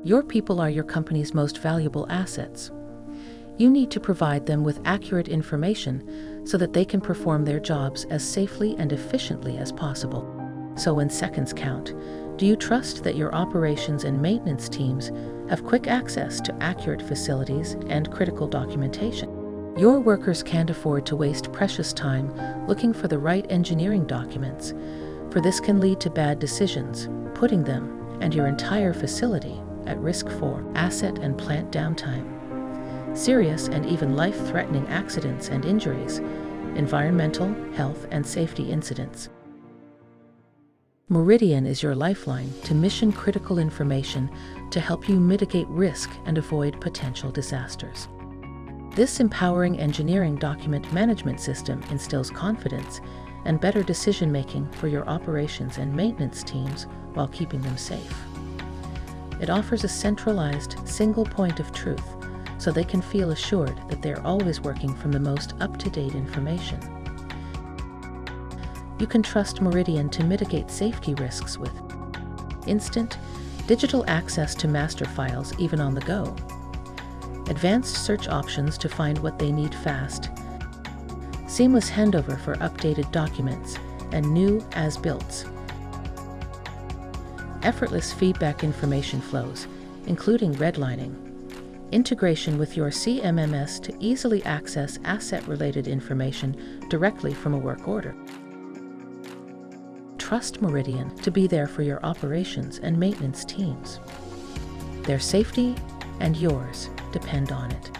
Your people are your company's most valuable assets. You need to provide them with accurate information so that they can perform their jobs as safely and efficiently as possible. So when seconds count, do you trust that your operations and maintenance teams have quick access to accurate facilities and critical documentation? Your workers can't afford to waste precious time looking for the right engineering documents, for this can lead to bad decisions, putting them and your entire facility at risk for asset and plant downtime, serious and even life-threatening accidents and injuries, environmental, health, and safety incidents. Meridian is your lifeline to mission-critical information to help you mitigate risk and avoid potential disasters. This empowering engineering document management system instills confidence and better decision-making for your operations and maintenance teams while keeping them safe. It offers a centralized, single point of truth so they can feel assured that they are always working from the most up-to-date information. You can trust Meridian to mitigate safety risks with instant, digital access to master files even on the go, advanced search options to find what they need fast, seamless handover for updated documents, and new as-builts. Effortless feedback information flows, including redlining, integration with your CMMS to easily access asset-related information directly from a work order. Trust Meridian to be there for your operations and maintenance teams. Their safety and yours depend on it.